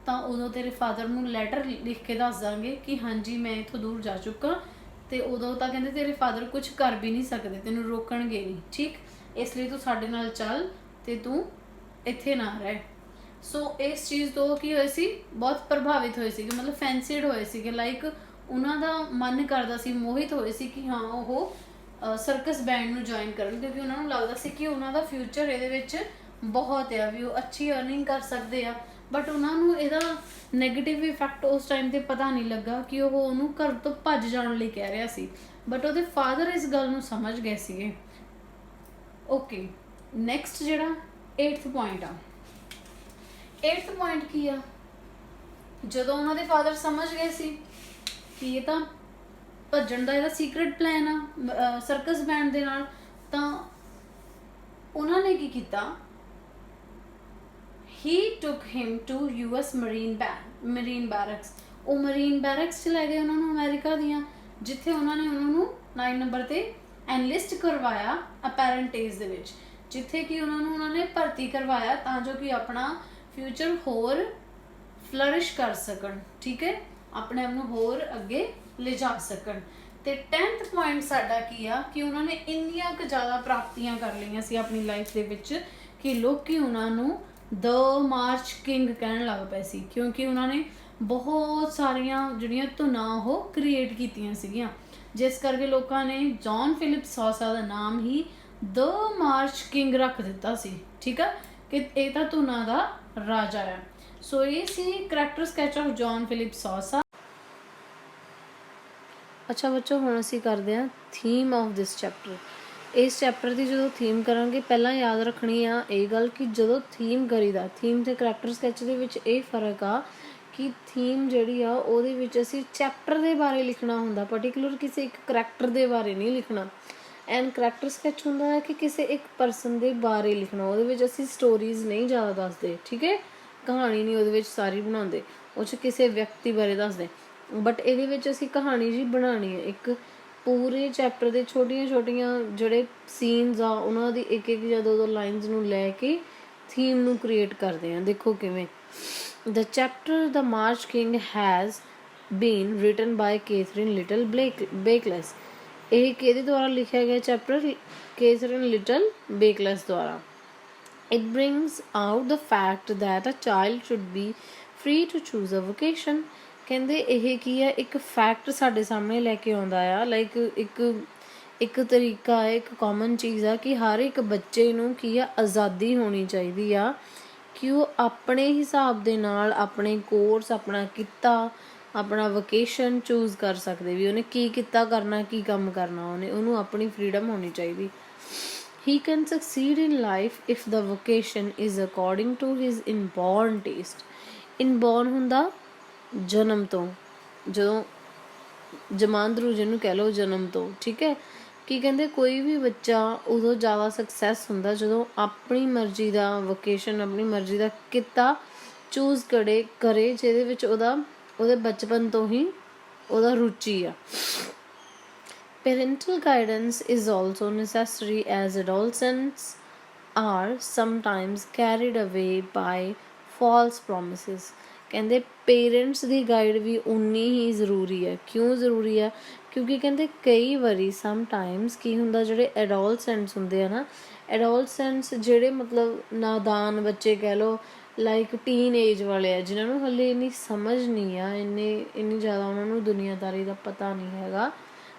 ਤਾਂ ਉਦੋਂ ਤੇਰੇ ਫਾਦਰ ਨੂੰ ਲੈਟਰ ਲਿਖ ਕੇ ਦੱਸ ਦਾਂਗੇ ਕਿ ਹਾਂਜੀ ਮੈਂ ਇੱਥੋਂ ਦੂਰ ਜਾ ਚੁੱਕਾ। ਅਤੇ ਉਦੋਂ ਤਾਂ ਕਹਿੰਦੇ ਤੇਰੇ ਫਾਦਰ ਕੁਝ ਕਰ ਵੀ ਨਹੀਂ ਸਕਦੇ, ਤੈਨੂੰ ਰੋਕਣਗੇ ਨਹੀਂ। ਠੀਕ, ਇਸ ਲਈ ਤੂੰ ਸਾਡੇ ਨਾਲ ਚੱਲ ਅਤੇ ਤੂੰ ਇੱਥੇ ਨਾ ਰਹਿ। ਸੋ ਇਸ ਚੀਜ਼ ਤੋਂ ਕੀ ਹੋਏ ਸੀ, ਬਹੁਤ ਪ੍ਰਭਾਵਿਤ ਹੋਏ ਸੀਗੇ, ਮਤਲਬ ਫੈਂਸੀਡ ਹੋਏ ਸੀਗੇ। ਲਾਈਕ ਉਹਨਾਂ ਦਾ ਮਨ ਕਰਦਾ ਸੀ, ਮੋਹਿਤ ਹੋਏ ਸੀ ਕਿ ਹਾਂ ਉਹ ਸਰਕਸ ਬੈਂਡ ਨੂੰ ਜੁਆਇਨ ਕਰਨ, ਕਿਉਂਕਿ ਉਹਨਾਂ ਨੂੰ ਲੱਗਦਾ ਸੀ ਕਿ ਉਹਨਾਂ ਦਾ ਫਿਊਚਰ ਇਹਦੇ ਵਿੱਚ ਬਹੁਤ ਆ, ਵੀ ਉਹ ਅੱਛੀ ਅਰਨਿੰਗ ਕਰ ਸਕਦੇ ਆ। ਬਟ ਉਹਨਾਂ ਨੂੰ ਇਹਦਾ ਨੈਗੇਟਿਵ ਇਫੈਕਟ ਉਸ ਟਾਈਮ 'ਤੇ ਪਤਾ ਨਹੀਂ ਲੱਗਾ ਕਿ ਉਹ ਉਹਨੂੰ ਘਰ ਤੋਂ ਭੱਜ ਜਾਣ ਲਈ ਕਹਿ ਰਿਹਾ ਸੀ। ਬਟ ਉਹਦੇ ਫਾਦਰ ਇਸ ਗੱਲ ਨੂੰ ਸਮਝ ਗਏ ਸੀਗੇ। ਓਕੇ, ਨੈਕਸਟ ਜਿਹੜਾ 8th ਪੁਆਇੰਟ ਆ। 8th ਪੁਆਇੰਟ ਕੀ ਆ, ਜਦੋਂ ਉਹਨਾਂ ਦੇ ਫਾਦਰ ਸਮਝ ਗਏ ਸੀ ਕਿ ਇਹ ਤਾਂ ਭੱਜਣ ਦਾ ਇਹਦਾ ਸੀਕ੍ਰੇਟ ਪਲਾਨ ਆ ਸਰਕਸ ਬੈਂਡ ਦੇ ਨਾਲ, ਤਾਂ ਉਹਨਾਂ ਨੇ ਕੀ ਕੀਤਾ, he took him to US marine barracks। ਉਹ ਮਰੀਨ ਬੈਰਕਸ 'ਚ ਲੈ ਗਏ ਉਹਨਾਂ ਨੂੰ, ਅਮਰੀਕਾ ਦੀਆਂ, ਜਿੱਥੇ ਉਹਨਾਂ ਨੇ ਉਹਨਾਂ ਨੂੰ 9 ਨੰਬਰ 'ਤੇ ਐਨਲਿਸਟ ਕਰਵਾਇਆ ਅਪੈਰੈਂਟੇਜ ਦੇ ਵਿੱਚ, ਜਿੱਥੇ ਕਿ ਉਹਨਾਂ ਨੇ ਭਰਤੀ ਕਰਵਾਇਆ ਤਾਂ ਜੋ ਕਿ ਆਪਣਾ ਫਿਊਚਰ ਹੋਰ ਫਲਰਿਸ਼ ਕਰ ਸਕਣ। ਠੀਕ ਹੈ, ਆਪਣੇ ਆਪ ਨੂੰ ਹੋਰ ਅੱਗੇ ਲਿਜਾ ਸਕਣ। ਅਤੇ 10th ਪੁਆਇੰਟ ਸਾਡਾ ਕੀ ਆ ਕਿ ਉਹਨਾਂ ਨੇ ਇੰਨੀਆਂ ਕੁ ਜ਼ਿਆਦਾ ਪ੍ਰਾਪਤੀਆਂ ਕਰ ਲਈਆਂ ਸੀ ਆਪਣੀ ਲਾਈਫ ਦੇ ਵਿੱਚ ਕਿ ਲੋਕੀ ਉਹਨਾਂ ਨੂੰ ਦ ਮਾਰਚ ਕਿੰਗ ਕਹਿਣ ਲੱਗ ਪਏ ਸੀ, ਕਿਉਂਕਿ ਉਹਨਾਂ ਨੇ ਬਹੁਤ ਸਾਰੀਆਂ ਜਿਹੜੀਆਂ ਧੁਨਾਂ ਉਹ ਕ੍ਰੀਏਟ ਕੀਤੀਆਂ ਸੀਗੀਆਂ, ਜਿਸ ਕਰਕੇ ਲੋਕਾਂ ਨੇ ਜੌਨ ਫਿਲਿਪ ਸੌਸਾ ਦਾ ਨਾਮ ਹੀ ਦ ਮਾਰਚ ਕਿੰਗ ਰੱਖ ਦਿੱਤਾ ਸੀ। ਠੀਕ ਆ, ਕਿ ਇਹ ਤਾਂ ਧੁਨਾਂ ਦਾ ਰਾਜਾ ਹੈ। ਸੋ ਇਹ ਸੀ character sketch of John Philip Sousa. ਅੱਛਾ ਬੱਚੋ, ਹੁਣ ਅਸੀਂ ਕਰਦੇ ਹਾਂ ਥੀਮ ਆਫ ਦਿਸ ਚੈਪਟਰ। ਇਸ ਚੈਪਟਰ ਦੀ ਜਦੋਂ ਥੀਮ ਕਰਾਂਗੇ, ਪਹਿਲਾਂ ਯਾਦ ਰੱਖਣੀ ਆ ਇਹ ਗੱਲ ਕਿ ਜਦੋਂ ਥੀਮ ਕਰੀਦਾ, ਥੀਮ ਅਤੇ ਕਰੈਕਟਰ ਸਕੈਚ ਦੇ ਵਿੱਚ ਇਹ ਫਰਕ ਆ ਕਿ ਥੀਮ ਜਿਹੜੀ ਆ ਉਹਦੇ ਵਿੱਚ ਅਸੀਂ ਚੈਪਟਰ ਦੇ ਬਾਰੇ ਲਿਖਣਾ ਹੁੰਦਾ, ਪਰਟੀਕੂਲਰ ਕਿਸੇ ਇੱਕ ਕਰੈਕਟਰ ਦੇ ਬਾਰੇ ਨਹੀਂ ਲਿਖਣਾ। ਐਂਡ ਕਰੈਕਟਰ ਸਕੈਚ ਹੁੰਦਾ ਹੈ ਕਿ ਕਿਸੇ ਇੱਕ ਪਰਸਨ ਦੇ ਬਾਰੇ ਲਿਖਣਾ, ਉਹਦੇ ਵਿੱਚ ਅਸੀਂ ਸਟੋਰੀਜ਼ ਨਹੀਂ ਜ਼ਿਆਦਾ ਦੱਸਦੇ। ਠੀਕ ਹੈ, ਕਹਾਣੀ ਨਹੀਂ ਉਹਦੇ ਵਿੱਚ ਸਾਰੀ ਬਣਾਉਂਦੇ, ਉਹ 'ਚ ਕਿਸੇ ਵਿਅਕਤੀ ਬਾਰੇ ਦੱਸਦੇ। ਬਟ ਇਹਦੇ ਵਿੱਚ ਅਸੀਂ ਕਹਾਣੀ ਜੀ ਬਣਾਉਣੀ ਹੈ, ਇੱਕ ਪੂਰੇ ਚੈਪਟਰ ਦੇ ਛੋਟੀਆਂ ਜਿਹੜੇ ਸੀਨਸ ਆ ਉਹਨਾਂ ਦੀ ਇੱਕ ਜਾਂ ਦੋ ਲਾਈਨਸ ਨੂੰ ਲੈ ਕੇ ਥੀਮ ਨੂੰ ਕ੍ਰੀਏਟ ਕਰਦੇ ਹਾਂ। ਦੇਖੋ ਕਿਵੇਂ। The chapter the march king has been written by Katherine Little Bakeless. ਇਹ ਕਿਹਦੇ ਦੁਆਰਾ ਲਿਖਿਆ ਗਿਆ ਚੈਪਟਰ? ਕੈਥਰੀਨ ਲਿਟਲ ਬੇਕਲੈਸ ਦੁਆਰਾ। It brings out the fact that a child should be free to choose a vocation। ਕਹਿੰਦੇ ਇਹ ਕੀ ਹੈ, ਇੱਕ ਫੈਕਟ ਸਾਡੇ ਸਾਹਮਣੇ ਲੈ ਕੇ ਆਉਂਦਾ ਆ, ਲਾਈਕ ਇੱਕ ਤਰੀਕਾ ਹੈ, ਇੱਕ ਕਾਮਨ ਚੀਜ਼ ਆ ਕਿ ਹਰ ਇੱਕ ਬੱਚੇ ਨੂੰ ਕੀ ਆ, ਆਜ਼ਾਦੀ ਹੋਣੀ ਚਾਹੀਦੀ ਆ ਕਿ ਉਹ ਆਪਣੇ ਹਿਸਾਬ ਦੇ ਨਾਲ ਆਪਣੇ ਕੋਰਸ, ਆਪਣਾ ਕਿੱਤਾ, ਆਪਣਾ ਵੋਕੇਸ਼ਨ ਚੂਜ਼ ਕਰ ਸਕਦੇ, ਵੀ ਉਹਨੇ ਕੀ ਕਿੱਤਾ ਕਰਨਾ, ਕੀ ਕੰਮ ਕਰਨਾ, ਉਹਨੂੰ ਆਪਣੀ ਫਰੀਡਮ ਹੋਣੀ ਚਾਹੀਦੀ। He can succeed in life if the vocation is according to his inborn taste। ਇਨਬੋਰਨ ਹੁੰਦਾ ਜਨਮ ਤੋਂ, ਜਦੋਂ ਜਮਾਂਦਰੂ ਜਿਹਨੂੰ ਕਹਿ ਲਓ, ਜਨਮ ਤੋਂ। ਠੀਕ ਹੈ, ਕੀ ਕਹਿੰਦੇ ਕੋਈ ਵੀ ਬੱਚਾ ਉਦੋਂ ਜ਼ਿਆਦਾ ਸਕਸੈਸ ਹੁੰਦਾ ਜਦੋਂ ਆਪਣੀ ਮਰਜ਼ੀ ਦਾ ਵੋਕੇਸ਼ਨ, ਆਪਣੀ ਮਰਜ਼ੀ ਦਾ ਕਿੱਤਾ ਚੂਜ਼ ਕਰੇ ਜਿਹਦੇ ਵਿੱਚ ਉਹਦੇ ਬਚਪਨ ਤੋਂ ਹੀ ਉਹਦਾ ਰੁਚੀ ਆ। Parental guidance is also necessary as adolescents are sometimes carried away by false promises। ਕਹਿੰਦੇ ਪੇਰੈਂਟਸ ਦੀ ਗਾਈਡ ਵੀ ਉਨੀ ਹੀ ਜ਼ਰੂਰੀ ਹੈ। ਕਿਉਂ ਜ਼ਰੂਰੀ ਆ? ਕਿਉਂਕਿ ਕਹਿੰਦੇ ਕਈ ਵਾਰੀ ਸਮਟਾਈਮਸ ਕੀ ਹੁੰਦਾ, ਜਿਹੜੇ ਐਡੋਲਸੈਂਟਸ ਹੁੰਦੇ ਆ ਨਾ, ਐਡੋਲਸੈਂਟਸ ਜਿਹੜੇ ਮਤਲਬ ਨਾਦਾਨ ਬੱਚੇ ਕਹਿ ਲਓ, ਲਾਈਕ ਟੀਨ ਏਜ ਵਾਲੇ ਆ, ਜਿਨ੍ਹਾਂ ਨੂੰ ਹਾਲੇ ਇੰਨੀ ਸਮਝ ਨਹੀਂ ਆ, ਇੰਨੀ ਜ਼ਿਆਦਾ ਉਹਨਾਂ ਨੂੰ ਦੁਨੀਆਦਾਰੀ ਦਾ ਪਤਾ ਨਹੀਂ ਹੈਗਾ,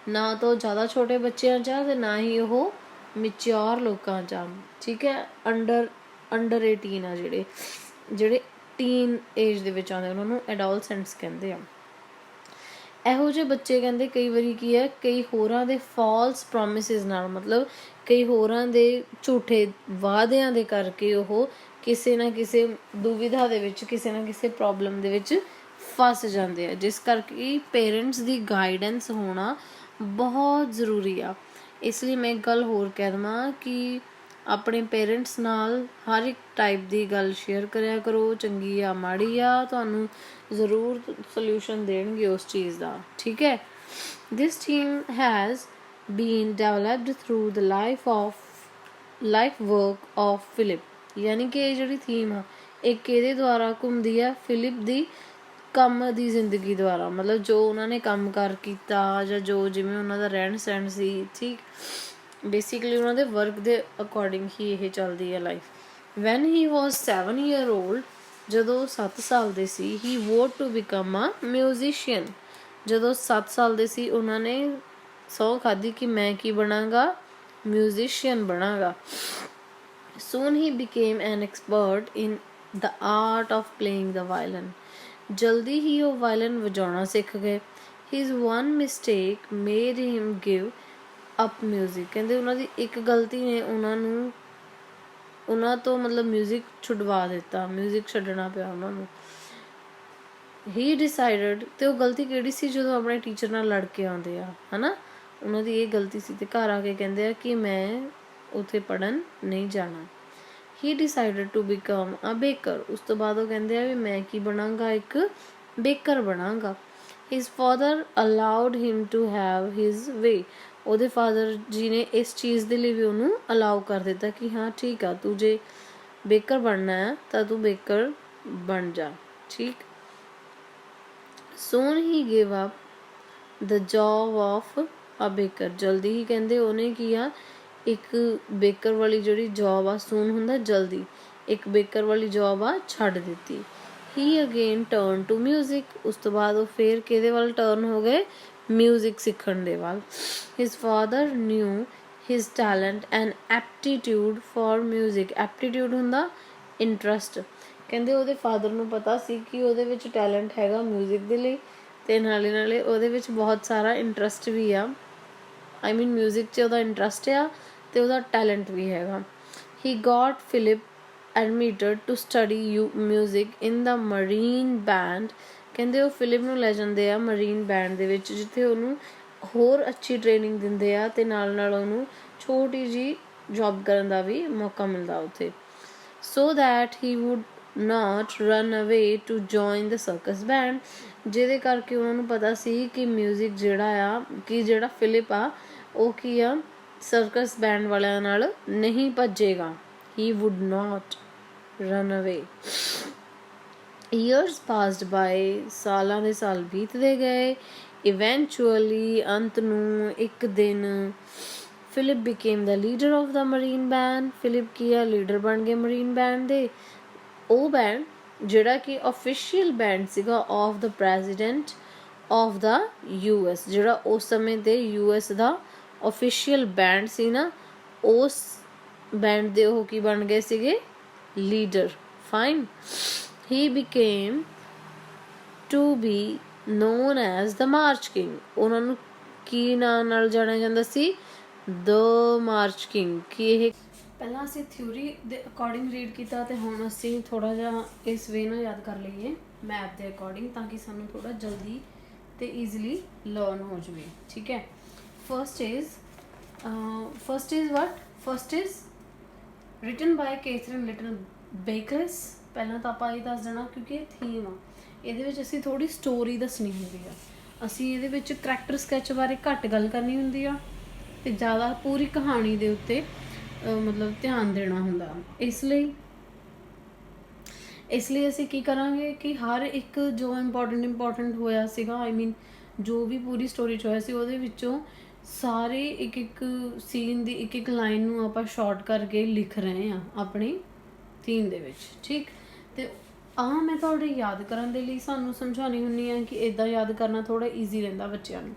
ਨਾ ਤਾਂ ਜ਼ਿਆਦਾ ਛੋਟੇ ਬੱਚਿਆਂ 'ਚ ਆ ਤੇ ਨਾ ਹੀ ਉਹ ਮੈਚਿਓਰ ਲੋਕਾਂ 'ਚ ਆ, ਠੀਕ ਹੈ। ਅੰਡਰ 18 ਆ ਜਿਹੜੇ ਟੀਨ ਏਜ ਦੇ ਵਿੱਚ ਆਉਂਦੇ, ਉਹਨਾਂ ਨੂੰ ਐਡੋਲਸੈਂਟਸ ਕਹਿੰਦੇ ਆ। ਇਹੋ ਜਿਹੇ ਬੱਚੇ ਕਹਿੰਦੇ ਕਈ ਵਾਰੀ ਕੀ ਹੈ, ਕਈ ਹੋਰਾਂ ਦੇ ਫਾਲਸ ਪ੍ਰੋਮਿਸਿਸ ਨਾਲ, ਮਤਲਬ ਕਈ ਹੋਰਾਂ ਦੇ ਝੂਠੇ ਵਾਅਦਿਆਂ ਦੇ ਕਰਕੇ ਉਹ ਕਿਸੇ ਨਾ ਕਿਸੇ ਦੁਵਿਧਾ ਦੇ ਵਿੱਚ, ਕਿਸੇ ਨਾ ਕਿਸੇ ਪ੍ਰੋਬਲਮ ਦੇ ਵਿੱਚ ਫਸ ਜਾਂਦੇ ਆ, ਜਿਸ ਕਰਕੇ ਪੇਰੈਂਟਸ ਦੀ ਗਾਈਡੈਂਸ ਹੋਣਾ ਬਹੁਤ ਜ਼ਰੂਰੀ ਆ। ਇਸ ਲਈ ਮੈਂ ਇੱਕ ਗੱਲ ਹੋਰ ਕਹਿ ਦੇਵਾਂ ਕਿ ਆਪਣੇ ਪੇਰੈਂਟਸ ਨਾਲ ਹਰ ਇੱਕ ਟਾਈਪ ਦੀ ਗੱਲ ਸ਼ੇਅਰ ਕਰਿਆ ਕਰੋ, ਚੰਗੀ ਆ ਮਾੜੀ ਆ, ਤੁਹਾਨੂੰ ਜ਼ਰੂਰ ਸੋਲਿਊਸ਼ਨ ਦੇਣਗੇ ਉਸ ਚੀਜ਼ ਦਾ, ਠੀਕ ਹੈ। This theme has been developed through the life work of Philip, ਯਾਨੀ ਕਿ ਇਹ ਜਿਹੜੀ ਥੀਮ ਆ ਇਹ ਕਿਹਦੇ ਦੁਆਰਾ ਘੁੰਮਦੀ ਆ, ਫਿਲਿਪ ਦੀ ਕੰਮ ਦੀ ਜ਼ਿੰਦਗੀ ਦੁਆਰਾ, ਮਤਲਬ ਜੋ ਉਹਨਾਂ ਨੇ ਕੰਮ ਕਾਰ ਕੀਤਾ ਜਾਂ ਜੋ ਜਿਵੇਂ ਉਹਨਾਂ ਦਾ ਰਹਿਣ ਸਹਿਣ ਸੀ, ਠੀਕ, ਬੇਸਿਕਲੀ ਉਹਨਾਂ ਦੇ ਵਰਕ ਦੇ ਅਕੋਰਡਿੰਗ ਹੀ ਇਹ ਚੱਲਦੀ ਹੈ life. When he was 7 year old, ਜਦੋਂ 7 ਸਾਲ ਦੇ ਸੀ, he wanted to become a musician, ਜਦੋਂ 7 ਸਾਲ ਦੇ ਸੀ ਉਹਨਾਂ ਨੇ ਸਹੁੰ ਖਾਧੀ ਕਿ ਮੈਂ ਕੀ ਬਣਾਂਗਾ, musician ਬਣਾਂਗਾ। Soon he became an expert in the art of playing the violin, ਜਲਦੀ ਹੀ ਉਹ ਵਾਇਲਨ ਵਜਾਉਣਾ ਸਿੱਖ ਗਏ। His one mistake made him give up music, ਕਹਿੰਦੇ ਉਹਨਾਂ ਦੀ ਇੱਕ ਗਲਤੀ ਨੇ ਉਹਨਾਂ ਤੋਂ ਮਤਲਬ ਮਿਊਜ਼ਿਕ ਛੁਡਵਾ ਦਿੱਤਾ, ਮਿਊਜ਼ਿਕ ਛੱਡਣਾ ਪਿਆ ਉਹਨਾਂ ਨੂੰ। He decided, ਤੇ ਉਹ ਗਲਤੀ ਕਿਹੜੀ ਸੀ, ਜਦੋਂ ਆਪਣੇ ਟੀਚਰ ਨਾਲ ਲੜ ਕੇ ਆਉਂਦੇ ਆ, ਹਨਾ, ਉਹਨਾਂ ਦੀ ਇਹ ਗਲਤੀ ਸੀ ਤੇ ਘਰ ਆ ਕੇ ਕਹਿੰਦੇ ਆ ਕਿ ਮੈਂ ਉੱਥੇ ਪੜ੍ਹਨ ਨਹੀਂ ਜਾਣਾ। He decided to become a baker, ਉਸ ਤੋਂ ਬਾਅਦ ਉਹ ਕਹਿੰਦੇ ਆ ਵੀ ਮੈਂ ਕੀ ਬਣਾਂਗਾ, ਇੱਕ ਬੇਕਰ ਬਣਾਂਗਾ। His father allowed him to have his way, ਉਹਦੇ ਫਾਦਰ ਜੀ ਨੇ ਇਸ ਚੀਜ਼ ਦੇ ਲਈ ਵੀ ਉਹਨੂੰ ਅਲਾਉ ਕਰ ਦਿੱਤਾ ਕਿ ਹਾਂ ਠੀਕ ਆ, ਤੂੰ ਜੇ ਬੇਕਰ ਬਣਨਾ ਹੈ ਤਾਂ ਤੂੰ ਬੇਕਰ ਬਣ ਜਾ, ਠੀਕ। Soon he gave up the job of a baker, ਜਲਦੀ ਹੀ ਕਹਿੰਦੇ ਉਹਨੇ ਕੀ ਆ, ਇੱਕ ਬੇਕਰ ਵਾਲੀ ਜਿਹੜੀ ਜੋਬ ਆ, ਸੂਨ ਹੁੰਦਾ ਜਲਦੀ, ਇੱਕ ਬੇਕਰ ਵਾਲੀ ਜੋਬ ਆ ਛੱਡ ਦਿੱਤੀ। He again turned to music, ਉਸ ਤੋਂ ਬਾਅਦ ਉਹ ਫੇਰ ਕਿਹਦੇ ਵੱਲ ਟਰਨ ਹੋ ਗਏ, ਮਿਊਜ਼ਿਕ ਸਿੱਖਣ ਦੇ ਵੱਲ। His father knew his talent and aptitude for music, aptitude ਹੁੰਦਾ ਇੰਟਰਸਟ, ਕਹਿੰਦੇ ਉਹਦੇ ਫਾਦਰ ਨੂੰ ਪਤਾ ਸੀ ਕਿ ਉਹਦੇ ਵਿੱਚ ਟੈਲੈਂਟ ਹੈਗਾ ਮਿਊਜ਼ਿਕ ਦੇ ਲਈ, ਤੇ ਨਾਲੇ ਉਹਦੇ ਵਿੱਚ ਬਹੁਤ ਸਾਰਾ ਇੰਟਰਸਟ ਵੀ ਆ, ਆਈ ਮੀਨ ਮਿਊਜ਼ਿਕ 'ਚ ਉਹਦਾ ਇੰਟਰਸਟ ਆ ਤੇ ਉਹਦਾ ਟੈਲੈਂਟ ਵੀ ਹੈਗਾ। He got Philip admitted to study music in the marine band, ਕਹਿੰਦੇ ਉਹ ਫਿਲਿਪ ਨੂੰ ਲੈ ਜਾਂਦੇ ਆ ਮਰੀਨ ਬੈਂਡ ਦੇ ਵਿੱਚ, ਜਿੱਥੇ ਉਹਨੂੰ ਹੋਰ ਅੱਛੀ ਟ੍ਰੇਨਿੰਗ ਦਿੰਦੇ ਆ ਤੇ ਨਾਲ ਉਹਨੂੰ ਛੋਟੀ ਜਿਹੀ ਜੌਬ ਕਰਨ ਦਾ ਵੀ ਮੌਕਾ ਮਿਲਦਾ ਉੱਥੇ, so that he would not run away to join the circus band, ਜਿਹਦੇ ਕਰਕੇ ਉਹਨਾਂ ਨੂੰ ਪਤਾ ਸੀ ਕਿ ਮਿਊਜ਼ਿਕ ਜਿਹੜਾ ਫਿਲਿਪ ਆ ਉਹ ਕੀ ਆ, ਸਰਕਸ ਬੈਂਡ ਵਾਲਿਆਂ ਨਾਲ ਨਹੀਂ ਭੱਜੇਗਾ। He would not run away. Years passed by, ਸਾਲਾਂ ਦੇ ਸਾਲ ਬੀਤਦੇ ਗਏ। Eventually, ਅੰਤ ਨੂੰ ਇੱਕ ਦਿਨ Philip became the leader of the marine band, Philip ਕੀ ਆ, ਲੀਡਰ ਬਣ ਗਏ ਮਰੀਨ ਬੈਂਡ ਦੇ। ਉਹ ਬੈਂਡ ਜਿਹੜਾ ਕਿ official ਬੈਂਡ ਸੀਗਾ of the president of the US, ਜਿਹੜਾ ਉਸ ਸਮੇਂ ਤੇ US ਦਾ official ਬੈਂਡ ਸੀ ਨਾ, ਉਸ ਬੈਂਡ ਦੇ ਉਹ ਕੀ ਬਣ ਗਏ ਸੀਗੇ, leader. Fine. He became to be known as the March King, ਉਹਨਾਂ ਨੂੰ ਕੀ ਨਾਂ ਨਾਲ ਜਾਣਿਆ ਜਾਂਦਾ ਸੀ, the March King। ਕਿ ਇਹ ਪਹਿਲਾਂ ਅਸੀਂ ਥਿਊਰੀ ਦੇ ਅਕੋਰਡਿੰਗ ਰੀਡ ਕੀਤਾ ਤੇ ਹੁਣ ਅਸੀਂ ਥੋੜ੍ਹਾ ਜਿਹਾ ਇਸ ਵੇ ਨਾਲ ਯਾਦ ਕਰ ਲਈਏ ਮੈਥ ਦੇ ਅਕੋਰਡਿੰਗ, ਤਾਂ ਕਿ ਸਾਨੂੰ ਥੋੜ੍ਹਾ ਜਲਦੀ ਤੇ ਈਜ਼ੀਲੀ ਲਰਨ ਹੋ ਜਾਵੇ, ਠੀਕ ਹੈ। First is written by Catherine Little Bakeless। ਪਹਿਲਾਂ ਤਾਂ ਆਪਾਂ ਇਹ ਦੱਸ ਦੇਣਾ ਕਿਉਂਕਿ ਇਹ ਥੀਮ ਆ, ਇਹਦੇ ਵਿੱਚ ਅਸੀਂ ਥੋੜ੍ਹੀ ਸਟੋਰੀ ਦੱਸਣੀ ਹੁੰਦੀ ਆ, ਅਸੀਂ ਇਹਦੇ ਵਿੱਚ ਕਰੈਕਟਰ ਸਕੈਚ ਬਾਰੇ ਘੱਟ ਗੱਲ ਕਰਨੀ ਹੁੰਦੀ ਆ ਤੇ ਜ਼ਿਆਦਾ ਪੂਰੀ ਕਹਾਣੀ ਦੇ ਉੱਤੇ ਮਤਲਬ ਧਿਆਨ ਦੇਣਾ ਹੁੰਦਾ। ਇਸ ਲਈ ਅਸੀਂ ਕੀ ਕਰਾਂਗੇ ਕਿ ਹਰ ਇੱਕ ਜੋ ਇੰਪੋਰਟੈਂਟ ਹੋਇਆ ਸੀਗਾ, ਆਈ ਮੀਨ ਜੋ ਵੀ ਪੂਰੀ ਸਟੋਰੀ 'ਚ ਹੋਇਆ ਸੀ, ਉਹਦੇ ਵਿੱਚੋਂ ਸਾਰੇ ਇੱਕ ਸੀਨ ਦੀ ਇੱਕ ਲਾਈਨ ਨੂੰ ਆਪਾਂ ਸ਼ਾਰਟ ਕਰਕੇ ਲਿਖ ਰਹੇ ਹਾਂ ਆਪਣੀ ਥੀਮ ਦੇ ਵਿੱਚ, ਠੀਕ। ਤੇ ਮੈਂ ਤੁਹਾਡੇ ਯਾਦ ਕਰਨ ਦੇ ਲਈ ਸਾਨੂੰ ਸਮਝਾਉਣੀ ਹੁੰਦੀ ਆ ਕਿ ਇੱਦਾਂ ਯਾਦ ਕਰਨਾ ਥੋੜ੍ਹਾ ਈਜ਼ੀ ਰਹਿੰਦਾ ਬੱਚਿਆਂ ਨੂੰ।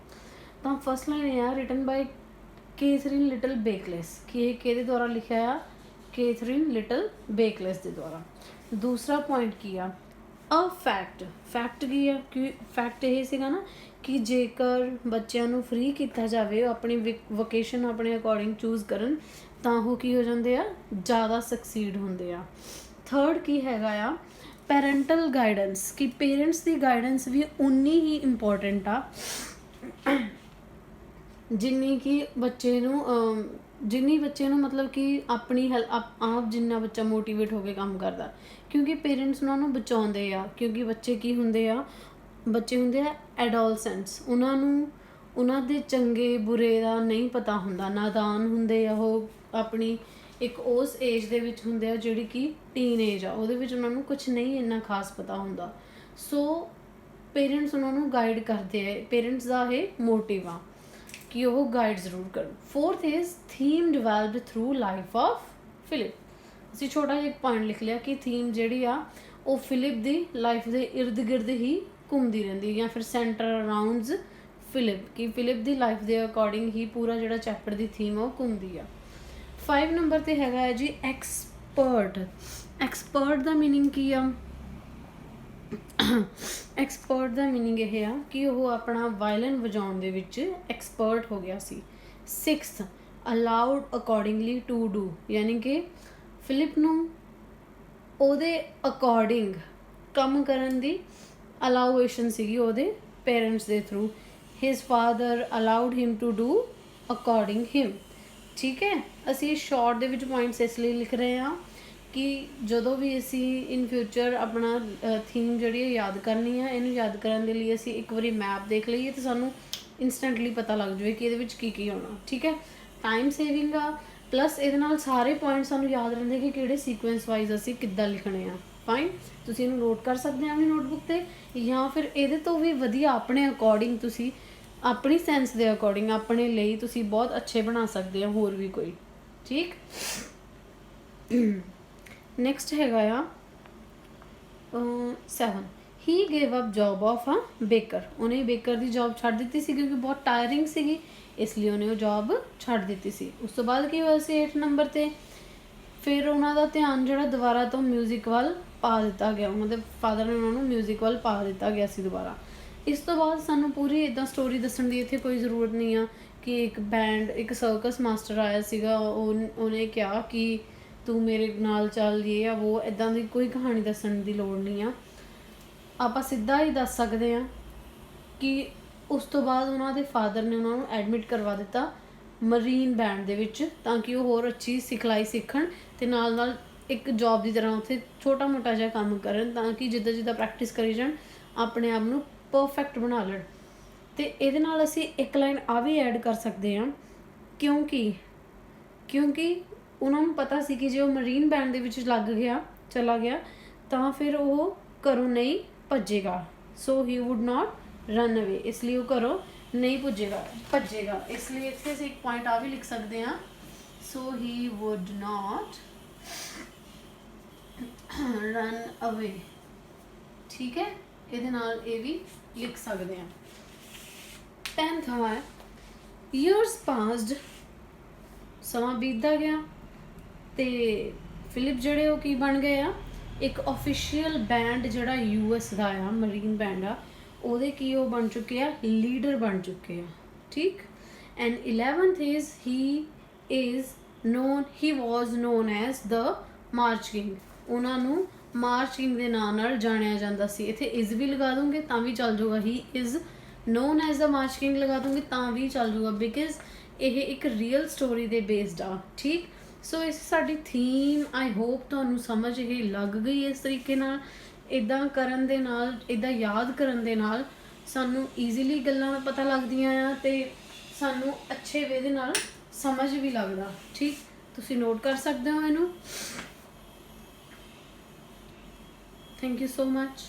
ਤਾਂ ਫਸਟ ਲਾਈਨ ਇਹ ਆ ਰਿਟਨ ਬਾਈ ਕੈਥਰੀਨ ਲਿਟਲ ਬੇਕਲੈਸ, ਕਿ ਇਹ ਕਿਹਦੇ ਦੁਆਰਾ ਲਿਖਿਆ ਆ, ਕੈਥਰੀਨ ਲਿਟਲ ਬੇਕਲੈਸ ਦੇ ਦੁਆਰਾ। ਦੂਸਰਾ ਪੁਆਇੰਟ ਕੀ ਆ, ਅ ਫੈਕਟ। ਫੈਕਟ ਕੀ ਆ, ਕਿ ਫੈਕਟ ਇਹ ਸੀਗਾ ਨਾ ਕਿ ਜੇਕਰ ਬੱਚਿਆਂ ਨੂੰ ਫ੍ਰੀ ਕੀਤਾ ਜਾਵੇ, ਉਹ ਆਪਣੀ ਵੋਕੇਸ਼ਨ ਆਪਣੇ ਅਕੋਰਡਿੰਗ ਚੂਜ਼ ਕਰਨ, ਤਾਂ ਉਹ ਕੀ ਹੋ ਜਾਂਦੇ ਆ, ਜ਼ਿਆਦਾ ਸਕਸੀਡ ਹੁੰਦੇ ਆ। ਥਰਡ ਕੀ ਹੈਗਾ ਆ, ਪੈਰੈਂਟਲ ਗਾਈਡੈਂਸ, ਕਿ ਪੇਰੈਂਟਸ ਦੀ ਗਾਈਡੈਂਸ ਵੀ ਉਨੀ ਹੀ ਇੰਪੋਰਟੈਂਟ ਆ ਜਿੰਨੀ ਕਿ ਬੱਚੇ ਨੂੰ ਮਤਲਬ ਕਿ ਆਪਣੀ ਆਪ ਜਿੰਨਾ ਬੱਚਾ ਮੋਟੀਵੇਟ ਹੋ ਕੇ ਕੰਮ ਕਰਦਾ, ਕਿਉਂਕਿ ਪੇਰੈਂਟਸ ਉਹਨਾਂ ਨੂੰ ਬਚਾਉਂਦੇ ਆ। ਕਿਉਂਕਿ ਬੱਚੇ ਕੀ ਹੁੰਦੇ ਆ, ਬੱਚੇ ਹੁੰਦੇ ਆ ਐਡੋਲਸੈਂਟਸ, ਉਹਨਾਂ ਨੂੰ ਉਹਨਾਂ ਦੇ ਚੰਗੇ ਬੁਰੇ ਦਾ ਨਹੀਂ ਪਤਾ ਹੁੰਦਾ, ਨਾਦਾਨ ਹੁੰਦੇ ਆ ਉਹ, ਆਪਣੀ ਇੱਕ ਉਸ ਏਜ ਦੇ ਵਿੱਚ ਹੁੰਦੇ ਆ ਜਿਹੜੀ ਕਿ ਟੀਨ ਏਜ ਆ, ਉਹਦੇ ਵਿੱਚ ਉਹਨਾਂ ਨੂੰ ਕੁਛ ਨਹੀਂ ਇੰਨਾ ਖਾਸ ਪਤਾ ਹੁੰਦਾ। ਸੋ ਪੇਰੈਂਟਸ ਉਹਨਾਂ ਨੂੰ ਗਾਈਡ ਕਰਦੇ ਆ, ਪੇਰੈਂਟਸ ਦਾ ਇਹ ਮੋਟਿਵ ਆ ਕਿ ਉਹ ਗਾਈਡ ਜ਼ਰੂਰ ਕਰਨ। Fourth is theme developed through life of Philip. ਅਸੀਂ ਛੋਟਾ ਜਿਹਾ ਇੱਕ ਪੁਆਇੰਟ ਲਿਖ ਲਿਆ ਕਿ ਥੀਮ ਜਿਹੜੀ ਆ ਉਹ ਫਿਲਿਪ ਦੀ ਲਾਈਫ ਦੇ ਇਰਦ ਗਿਰਦ ਹੀ ਘੁੰਮਦੀ ਰਹਿੰਦੀ, ਜਾਂ ਫਿਰ ਸੈਂਟਰ ਅਰਾਊਂਡਸ ਫਿਲਿਪ, ਕਿ ਫਿਲਿਪ ਦੀ ਲਾਈਫ ਦੇ ਅਕੋਰਡਿੰਗ ਹੀ ਪੂਰਾ ਜਿਹੜਾ ਚੈਪਟਰ ਦੀ ਥੀਮ ਆ ਉਹ ਘੁੰਮਦੀ ਆ। 5 ਨੰਬਰ 'ਤੇ ਹੈਗਾ ਹੈ ਜੀ ਐਕਸਪਰਟ। ਐਕਸਪਰਟ ਦਾ ਮੀਨਿੰਗ ਕੀ ਆ, ਐਕਸਪਰਟ ਦਾ ਮੀਨਿੰਗ ਇਹ ਆ ਕਿ ਉਹ ਆਪਣਾ ਵਾਇਲਨ ਵਜਾਉਣ ਦੇ ਵਿੱਚ ਐਕਸਪਰਟ ਹੋ ਗਿਆ ਸੀ। 6th allowed accordingly to do, ਯਾਨੀ ਕਿ ਫਿਲਿਪ ਨੂੰ ਉਹਦੇ ਅਕੋਰਡਿੰਗ ਕੰਮ ਕਰਨ ਦੀ ਅਲਾਊਏਸ਼ਨ ਸੀਗੀ ਉਹਦੇ ਪੇਰੈਂਟਸ ਦੇ ਥਰੂ। His father allowed him to do according him. ਠੀਕ ਹੈ, ਅਸੀਂ ਸ਼ਾਰਟ ਦੇ ਵਿੱਚ ਪੁਆਇੰਟਸ ਇਸ ਲਈ ਲਿਖ ਰਹੇ ਹਾਂ ਕਿ ਜਦੋਂ ਵੀ ਅਸੀਂ ਇਨ ਫਿਊਚਰ ਆਪਣਾ ਥੀਮ ਜਿਹੜੀ ਹੈ ਯਾਦ ਕਰਨੀ ਹੈ, ਇਹਨੂੰ ਯਾਦ ਕਰਨ ਦੇ ਲਈ ਅਸੀਂ ਇੱਕ ਵਾਰੀ ਮੈਪ ਦੇਖ ਲਈਏ ਤਾਂ ਸਾਨੂੰ ਇੰਸਟੈਂਟਲੀ ਪਤਾ ਲੱਗ ਜਾਵੇ ਕਿ ਇਹਦੇ ਵਿੱਚ ਕੀ ਕੀ ਹੋਣਾ। ਠੀਕ ਹੈ, ਟਾਈਮ ਸੇਵਿੰਗ ਆ, ਪਲੱਸ ਇਹਦੇ ਨਾਲ ਸਾਰੇ ਪੁਆਇੰਟ ਸਾਨੂੰ ਯਾਦ ਰਹਿੰਦੇ ਕਿ ਕਿਹੜੇ ਸੀਕੁਐਂਸ ਵਾਈਜ਼ ਅਸੀਂ ਕਿੱਦਾਂ ਲਿਖਣੇ ਆ। ਫਾਈਨ, ਤੁਸੀਂ ਇਹਨੂੰ ਨੋਟ ਕਰ ਸਕਦੇ ਹੋ ਆਪਣੀ ਨੋਟਬੁੱਕ 'ਤੇ, ਜਾਂ ਫਿਰ ਇਹਦੇ ਤੋਂ ਵੀ ਵਧੀਆ ਆਪਣੇ ਅਕੋਰਡਿੰਗ ਤੁਸੀਂ ਆਪਣੀ ਸੈਂਸ ਦੇ ਅਕੋਰਡਿੰਗ ਆਪਣੇ ਲਈ ਤੁਸੀਂ ਬਹੁਤ ਅੱਛੇ ਬਣਾ ਸਕਦੇ ਹੋ ਹੋਰ ਵੀ ਕੋਈ। ਠੀਕ, ਨੈਕਸਟ ਹੈਗਾ ਆ 7 ਹੀ ਗੇਵ ਅਪ ਜੋਬ ਆਫ ਆ ਬੇਕਰ। ਉਹਨੇ ਬੇਕਰ ਦੀ ਜੋਬ ਛੱਡ ਦਿੱਤੀ ਸੀ ਕਿਉਂਕਿ ਬਹੁਤ ਟਾਇਰਿੰਗ ਸੀਗੀ, ਇਸ ਲਈ ਉਹਨੇ ਉਹ ਜੋਬ ਛੱਡ ਦਿੱਤੀ ਸੀ। ਉਸ ਤੋਂ ਬਾਅਦ ਕੀ ਹੋਇਆ ਸੀ 8 ਨੰਬਰ 'ਤੇ, ਫਿਰ ਉਹਨਾਂ ਦਾ ਧਿਆਨ ਜਿਹੜਾ ਦੁਬਾਰਾ ਤੋਂ ਮਿਊਜ਼ਿਕ ਵੱਲ ਪਾ ਦਿੱਤਾ ਗਿਆ, ਮਤਲਬ ਫਾਦਰ ਨੇ ਉਹਨਾਂ ਨੂੰ ਮਿਊਜ਼ਿਕ ਵੱਲ ਪਾ ਦਿੱਤਾ ਗਿਆ ਸੀ ਦੁਬਾਰਾ। ਇਸ ਤੋਂ ਬਾਅਦ ਸਾਨੂੰ ਪੂਰੀ ਇੱਦਾਂ ਸਟੋਰੀ ਦੱਸਣ ਦੀ ਇੱਥੇ ਕੋਈ ਜ਼ਰੂਰਤ ਨਹੀਂ ਆ ਕਿ ਇੱਕ ਸਰਕਸ ਮਾਸਟਰ ਆਇਆ ਸੀਗਾ, ਉਹਨੇ ਕਿਹਾ ਕਿ ਤੂੰ ਮੇਰੇ ਨਾਲ ਚੱਲ, ਇਹ ਆ ਉਹ, ਇੱਦਾਂ ਦੀ ਕੋਈ ਕਹਾਣੀ ਦੱਸਣ ਦੀ ਲੋੜ ਨਹੀਂ ਆ। ਆਪਾਂ ਸਿੱਧਾ ਹੀ ਦੱਸ ਸਕਦੇ ਹਾਂ ਕਿ ਉਸ ਤੋਂ ਬਾਅਦ ਉਹਨਾਂ ਦੇ ਫਾਦਰ ਨੇ ਉਹਨਾਂ ਨੂੰ ਐਡਮਿਟ ਕਰਵਾ ਦਿੱਤਾ ਮਰੀਨ ਬੈਂਡ ਦੇ ਵਿੱਚ, ਤਾਂ ਕਿ ਉਹ ਹੋਰ ਅੱਛੀ ਸਿਖਲਾਈ ਸਿੱਖਣ ਅਤੇ ਨਾਲ ਨਾਲ ਇੱਕ ਜੋਬ ਦੀ ਤਰ੍ਹਾਂ ਉੱਥੇ ਛੋਟਾ ਮੋਟਾ ਜਿਹਾ ਕੰਮ ਕਰਨ, ਤਾਂ ਕਿ ਜਿੱਦਾਂ ਜਿੱਦਾਂ ਪ੍ਰੈਕਟਿਸ ਕਰੀ ਜਾਣ ਆਪਣੇ ਆਪ ਨੂੰ ਪਰਫੈਕਟ ਬਣਾ ਲੈਣ। ਅਤੇ ਇਹਦੇ ਨਾਲ ਅਸੀਂ ਇੱਕ ਲਾਈਨ ਆ ਵੀ ਐਡ ਕਰ ਸਕਦੇ ਹਾਂ, ਕਿਉਂਕਿ ਉਹਨਾਂ ਨੂੰ ਪਤਾ ਸੀ ਕਿ ਜੇ ਉਹ ਮਰੀਨ ਬੈਂਡ ਦੇ ਵਿੱਚ ਚਲਾ ਗਿਆ ਤਾਂ ਫਿਰ ਉਹ ਘਰੋਂ ਨਹੀਂ ਭੱਜੇਗਾ। ਸੋ ਹੀ ਵੁੱਡ ਨਾਟ ਰਨ ਅਵੇ, ਇਸ ਲਈ ਉਹ ਘਰੋਂ ਨਹੀਂ ਭੱਜੇਗਾ। ਇਸ ਲਈ ਇੱਥੇ ਅਸੀਂ ਇੱਕ ਪੁਆਇੰਟ ਆ ਵੀ ਲਿਖ ਸਕਦੇ ਹਾਂ, ਸੋ ਹੀ ਵੁੱਡ ਨਾਟ ਰਨ ਅਵੇ। ਠੀਕ ਹੈ, ਇਹਦੇ ਨਾਲ ਇਹ ਵੀ ਲਿਖ ਸਕਦੇ ਹਾਂ। 10th ਹੈ ਈਅਰਸ ਪਾਸਡ, ਸਮਾਂ ਬੀਤਦਾ ਗਿਆ ਅਤੇ ਫਿਲਿਪ ਜਿਹੜੇ ਉਹ ਕੀ ਬਣ ਗਏ ਆ, ਇੱਕ ਆਫੀਸ਼ੀਅਲ ਬੈਂਡ ਜਿਹੜਾ US ਦਾ ਆ, ਮਰੀਨ ਬੈਂਡ ਆ, ਉਹਦੇ ਕੀ ਉਹ ਬਣ ਚੁੱਕੇ ਆ, ਲੀਡਰ ਬਣ ਚੁੱਕੇ ਆ। ਠੀਕ, and 11th is he was non as the march king. ਉਹਨਾਂ ਨੂੰ ਮਾਰਚ ਕਿੰਗ ਦੇ ਨਾਂ ਨਾਲ ਜਾਣਿਆ ਜਾਂਦਾ ਸੀ। ਇੱਥੇ ਇਜ਼ ਵੀ ਲਗਾ ਦੂੰਗੇ ਤਾਂ ਵੀ ਚੱਲ ਜਾਊਗਾ, ਹੀ is non as the march king ਲਗਾ ਦੂੰਗੇ ਤਾਂ ਵੀ ਚੱਲ ਜਾਊਗਾ, ਬਿਕੋਜ਼ ਇਹ ਇੱਕ ਰੀਅਲ ਸਟੋਰੀ ਦੇ ਬੇਸਡ ਆ। ਠੀਕ, ਸੋ ਇਸ ਸਾਡੀ ਥੀਮ ਆਈ ਹੋਪ ਤੁਹਾਨੂੰ ਸਮਝ ਇਹ ਲੱਗ ਗਈ। ਇਸ ਤਰੀਕੇ ਨਾਲ ਇੱਦਾਂ ਕਰਨ ਦੇ ਨਾਲ, ਇੱਦਾਂ ਯਾਦ ਕਰਨ ਦੇ ਨਾਲ ਸਾਨੂੰ ਈਜ਼ੀਲੀ ਗੱਲਾਂ ਪਤਾ ਲੱਗਦੀਆਂ ਆ ਅਤੇ ਸਾਨੂੰ ਅੱਛੇ ਵੇ ਦੇ ਨਾਲ ਸਮਝ ਵੀ ਲੱਗਦਾ। ਠੀਕ, ਤੁਸੀਂ ਨੋਟ ਕਰ ਸਕਦੇ ਹੋ ਇਹਨੂੰ। Thank you so much.